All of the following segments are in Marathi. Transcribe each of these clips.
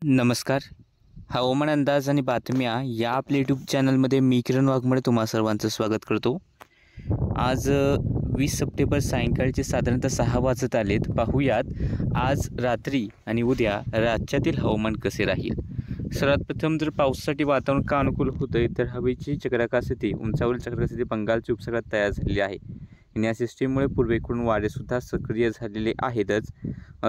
नमस्कार. हवामान अंदाज आणि बातम्या या आपल्या यूट्यूब चॅनलमध्ये मी किरण वाघमोडे तुम्हा सर्वांचं स्वागत करतो. आज 20 सप्टेंबर सायंकाळचे साधारणतः 6 वाजत आलेत. पाहूयात आज रात्री आणि उद्या राज्यातील हवामान कसे राहील. सर्वात प्रथम जर पावसासाठी वातावरण का अनुकूल होतंय तर हवेची चक्राकार स्थिती, उंचावरील चक्राकार स्थिती बंगालच्या उपसागरात तयार झालेली आहे. या सिस्टीममुळे पूर्वेकडून वारेसुद्धा सक्रिय झालेले आहेतच.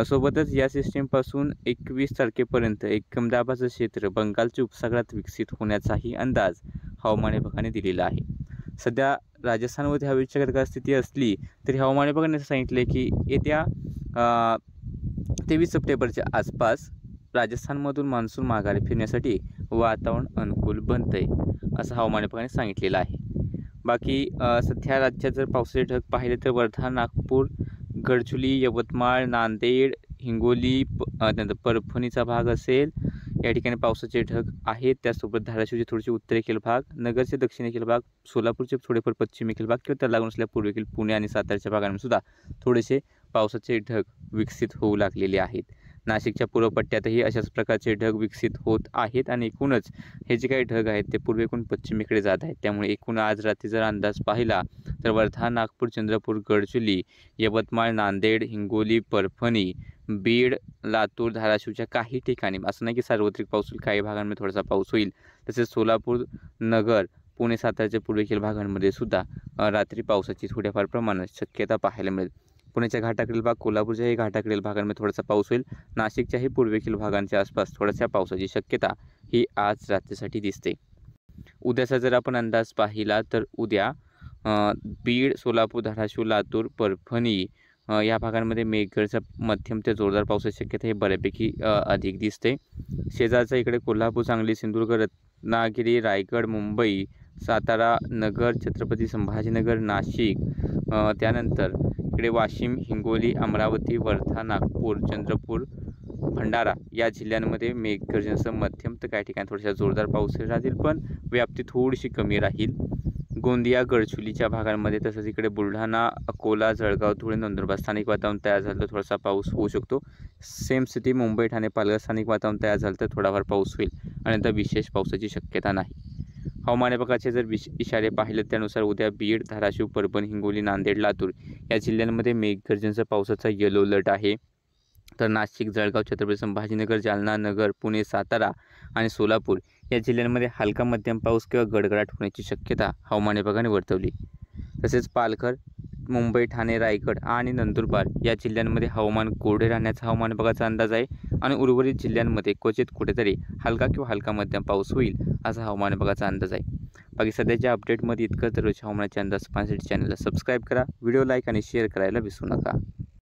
सोबतच या सिस्टीमपासून 21 तारखेपर्यंत एक कमी दाबाचं क्षेत्र बंगालच्या उपसागरात विकसित होण्याचाही अंदाज हवामान विभागाने दिलेला आहे. सध्या राजस्थानमध्ये हवेची चक्राकार स्थिती असली तरी हवामान विभागाने सांगितले की येत्या 23 सप्टेंबरच्या आसपास राजस्थानमधून मान्सून माघारी फिरण्यासाठी वातावरण अनुकूल बनतंय असं हवामान विभागाने सांगितलेलं आहे. बाकी सध्या राज्यात जर पावसाचे ढग पाहिले तर वर्धा, नागपूर, गडचिरोली, यवतमाळ, नांदेड, हिंगोली, त्यानंतर परभणीचा भाग असेल, या ठिकाणी पावसाचे ढग आहेत. त्यासोबत धाराशिवचे थोडेसे उत्तरेकडील भाग, नगरचे दक्षिणेकडील भाग, सोलापूरचे थोडेफार पश्चिमेकडील भाग किंवा त्याला लागून असलेल्या पूर्वेकडील पुणे आणि सातारच्या भागांमध्ये सुद्धा थोडेसे पावसाचे ढग विकसित होऊ लागलेले आहेत. नाशिकच्या पूर्व पट्ट्यातही अशाच प्रकारचे ढग विकसित होत आहेत आणि एकूणच हे जे काही ढग आहेत ते पूर्वेकडून पश्चिमेकडे जात आहेत. त्यामुळे एकूण आज रात्री जर अंदाज पाहिला तर वर्धा, नागपूर, चंद्रपूर, गडचिरोली, यवतमाळ, नांदेड, हिंगोली, परभणी, बीड, लातूर, धाराशिवच्या काही ठिकाणी, असं नाही की सार्वत्रिक पाऊस होईल, काही भागांमध्ये थोडासा पाऊस होईल. तसेच सोलापूर, नगर, पुणे, सातारच्या पूर्वेकडील भागांमध्ये सुद्धा रात्री पावसाची थोड्याफार प्रमाणात शक्यता पाहायला मिळेल. पुण्याच्या घाटाकडील भाग, कोल्हापूरच्याही घाटाकडील भागांमध्ये थोडासा पाऊस होईल. नाशिकच्याही पूर्वेकडील भागांच्या आसपास थोड्याशा पावसाची शक्यता ही आज रात्रीसाठी दिसते. उद्याचा जर आपण अंदाज पाहिला तर उद्या बीड, सोलापूर, धाराशिव, लातूर, परभणी या भागांमध्ये मेघगर्जनेसह मध्यम ते जोरदार पावसाची शक्यता ही बऱ्यापैकी अधिक दिसते. शेजारचा इकडे कोल्हापूर, सांगली, सिंधुदुर्ग, रत्नागिरी, रायगड, मुंबई, सातारा, नगर, छत्रपती संभाजीनगर, नाशिक, त्यानंतर इकडे वाशिम, हिंगोली, अमरावती, वर्धा, नागपूर, चंद्रपूर, भंडारा या जिल्ह्यांमध्ये मेघगर्जनेसह मध्यम तर काही ठिकाणी थोडासा जोरदार पाऊस राहतील, पण व्याप्ती थोडीशी कमी राहील. गोंदिया, गडचिरोलीच्या भागांमध्ये, तसंच इकडे बुलढाणा, अकोला, जळगाव, धुळे, नंदुरबार स्थानिक वातावरण तयार झालं तर थोडासा पाऊस होऊ शकतो. सेम स्थिती मुंबई, ठाणे, पालघर स्थानिक वातावरण तयार झालं तर थोडाफार पाऊस होईल आणि नंतर विशेष पावसाची शक्यता नाही. हवामान विभागाचे जर इशारे पाहिले त्यानुसार उद्या बीड, धाराशिव, परभणी, हिंगोली, नांदेड, लातूर या जिल्ह्यांमध्ये मेघगर्जनेसह पावसाचा येलो अलर्ट आहे. तर नाशिक, जळगाव, छत्रपती संभाजीनगर, जालना, नगर, पुणे, सातारा आणि सोलापूर या जिल्ह्यांमध्ये हलका मध्यम पाऊस किंवा गडगडाट होण्याची शक्यता हवामान विभागाने वर्तवली. तसेच पालघर, मुंबई, ठाणे, रायगड आणि नंदुरबार या जिल्ह्यांमध्ये हवामान कोरडे राहण्याचा हवामान विभागाचा अंदाज आहे आणि उर्वरित जिल्ह्यांमध्ये क्वचित कुठेतरी हलका किंवा हलका मध्यम पाऊस होईल असा हवामान विभागाचा अंदाज आहे. बाकी सध्याच्या अपडेटमध्ये इतकंच. दररोज हवामानाचे अंदाज पाहण्यासाठी चॅनलला सबस्क्राईब करा, व्हिडिओ लाईक आणि शेअर करायला विसरू नका.